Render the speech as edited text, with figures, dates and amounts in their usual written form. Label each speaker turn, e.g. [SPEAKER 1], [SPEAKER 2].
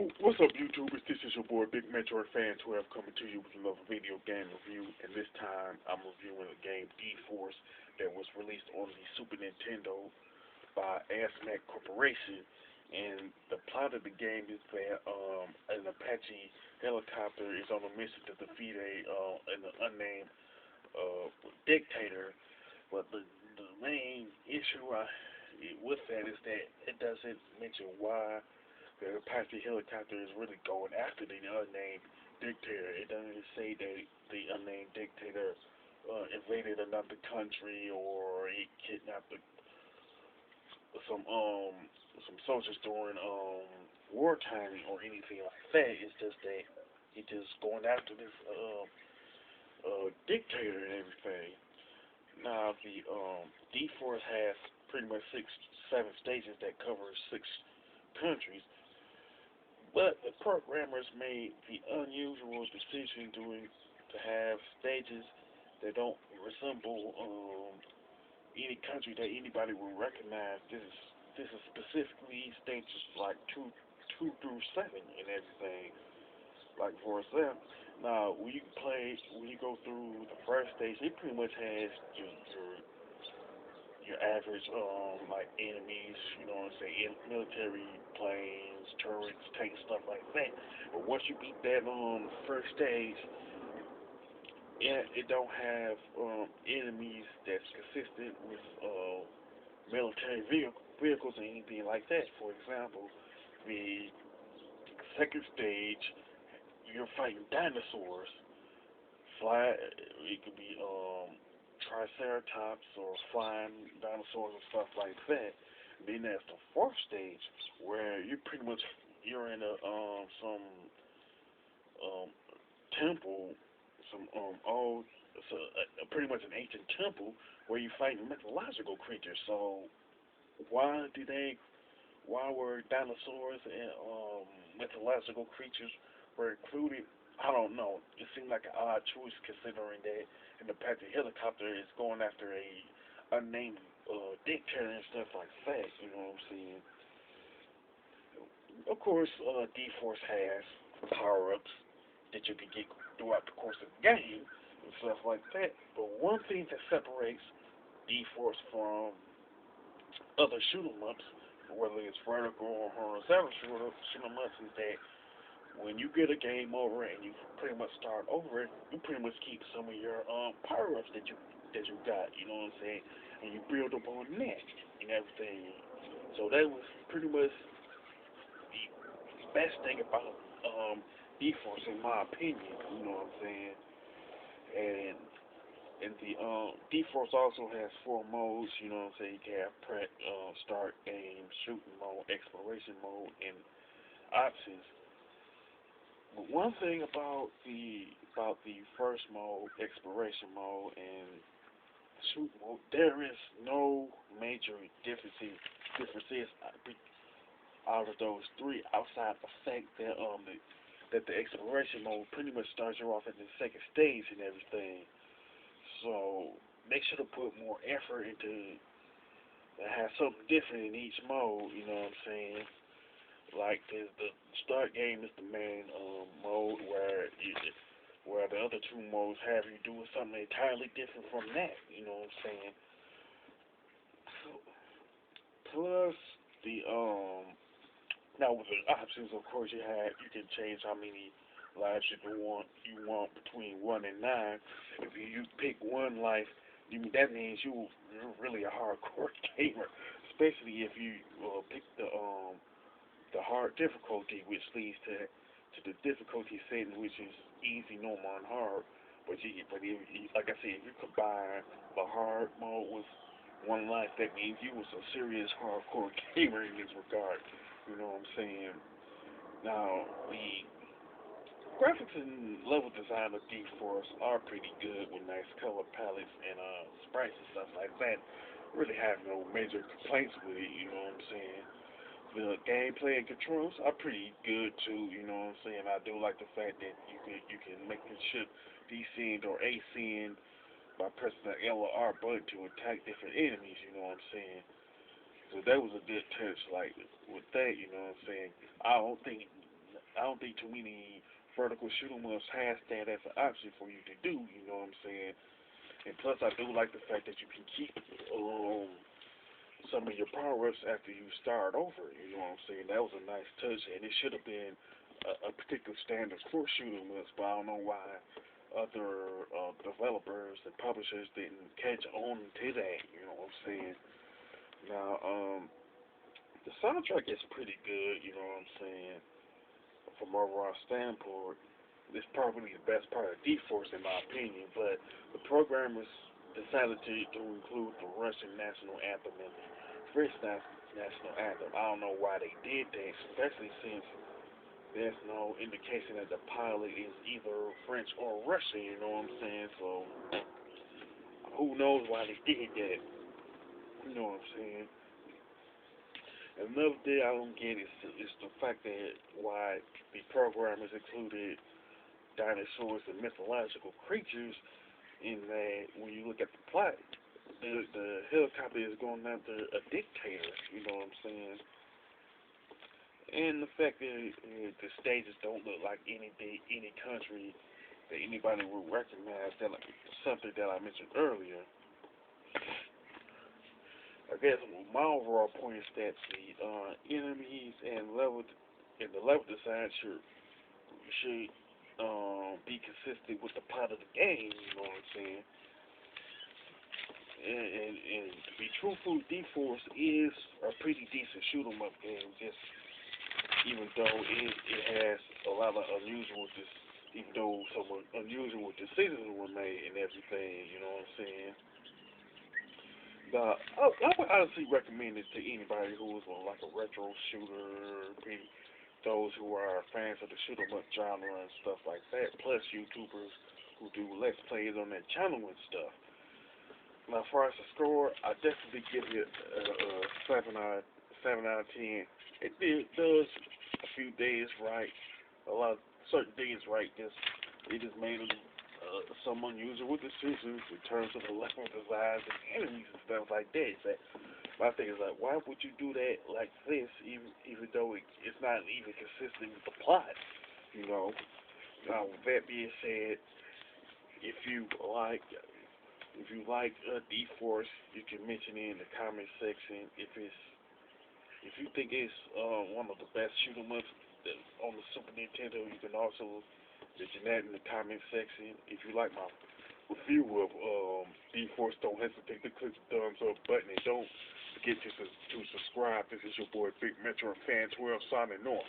[SPEAKER 1] What's up, YouTubers? This is your boy Big Metroid Fan 12 coming to you with another video game review. And this time, I'm reviewing a game D-Force that was released on the Super Nintendo by Asmik Corporation. And the plot of the game is that an Apache helicopter is on a mission to defeat an unnamed dictator. But the main issue with that is that it doesn't mention why the Apache helicopter is really going after the unnamed dictator. It doesn't say that the unnamed dictator invaded another country or he kidnapped some soldiers during wartime or anything like that. It's just that he just going after this dictator and everything. Now the D-Force has pretty much seven stages that cover six countries. But the programmers made the unusual decision to have stages that don't resemble any country that anybody will recognize. This is specifically stages like two through seven and everything. Like for example, now when you go through the first stage, it pretty much has your average like enemies, you know what I'm saying, military planes, turrets, tanks, stuff like that. But once you beat that first stage, it don't have enemies that's consistent with military vehicles or anything like that. For example, the second stage, you're fighting dinosaurs. It could be triceratops or flying dinosaurs and stuff like that. Then there's the fourth stage where you're in some um temple, some old, so pretty much an ancient temple where you fight mythological creatures. So why do they why were dinosaurs and mythological creatures were included? I don't know. It seemed like an odd choice considering that an Apache helicopter is going after a unnamed dictator and stuff like that. You know what I'm saying? Of course, D-Force has power-ups that you can get throughout the course of the game and stuff like that. But one thing that separates D-Force from other shoot 'em ups, whether it's vertical or horizontal shoot 'em ups, is that when you get a game over and you pretty much start over, you pretty much keep some of your power ups that you got, you know what I'm saying? And you build up on that and everything. So that was pretty much the best thing about D-Force in my opinion, you know what I'm saying? And the D-Force also has four modes, you know what I'm saying? You can have start, aim, shooting mode, exploration mode, and options. But one thing about the first mode, exploration mode, and shoot mode, there is no major differences out of those three, outside the fact that the exploration mode pretty much starts you off at the second stage and everything. So they should have put more effort into to have something different in each mode. You know what I'm saying? Like the start game is the main mode where the other two modes have you doing something entirely different from that. You know what I'm saying? Plus the now with the options, of course, you can change how many lives you want between 1 and 9. If you pick one life, that means you're really a hardcore gamer, especially if you pick the hard difficulty, which leads to the difficulty setting, which is easy, normal, and hard. But if, like I said, if you combine the hard mode with one life, that means you was a serious hardcore gamer in this regard. You know what I'm saying? Now the graphics and level design of D-Force are pretty good with nice color palettes and sprites and stuff like that. Really have no major complaints with it. You know what I'm saying? The gameplay and controls are pretty good too, you know what I'm saying? I do like the fact that you can make the ship descend or ascend by pressing the L or R button to attack different enemies, you know what I'm saying? So that was a good touch, like with that, you know what I'm saying? I don't think I don't think too many vertical shoot 'em ups has that as an option for you to do. You know what I'm saying? And plus, I do like the fact that you can keep some of your power ups after you start over. You know what I'm saying? That was a nice touch, and it should have been a particular standard for shoot 'em ups, but I don't know why other developers and publishers didn't catch on to that. You know what I'm saying? Now, the soundtrack is pretty good. You know what I'm saying? From overall standpoint, it's probably the best part of D-Force in my opinion, but the programmers decided to include the Russian national anthem and the French national anthem. I don't know why they did that, especially since there's no indication that the pilot is either French or Russian, you know what I'm saying? So, who knows why they did that, you know what I'm saying? Another thing I don't get is the fact that why the programmers included dinosaurs and mythological creatures in that when you look at the plot, the helicopter is going after a dictator, you know what I'm saying? And the fact that the stages don't look like any country that anybody would recognize, that like something that I mentioned earlier. I guess my overall point is that the enemies and the level design should be consistent with the plot of the game. You know what I'm saying? And to be truthful, D-Force is a pretty decent shoot 'em up game. Just even though it has a lot of even though some unusual decisions were made and everything. You know what I'm saying? I would honestly recommend it to anybody who is like a retro shooter, those who are fans of the shoot 'em up genre and stuff like that, plus YouTubers who do let's plays on their channel and stuff. Now, as far as the score, I definitely give it a 7 out of 10. It does a few days right, a lot of certain things right. It just made some unusual decisions in terms of the level designs and enemies and stuff like that. But my thing is like, why would you do that like this, even though it's not even consistent with the plot? You know. Now, with that being said, if you like D-Force, you can mention it in the comment section. If you think it's one of the best shoot 'em ups on the Super Nintendo, you can also mention that in the comment section. If you like my review of D-Force, don't hesitate to click the thumbs up button and don't forget to subscribe. This is your boy Big Metro Fan 12 signing off.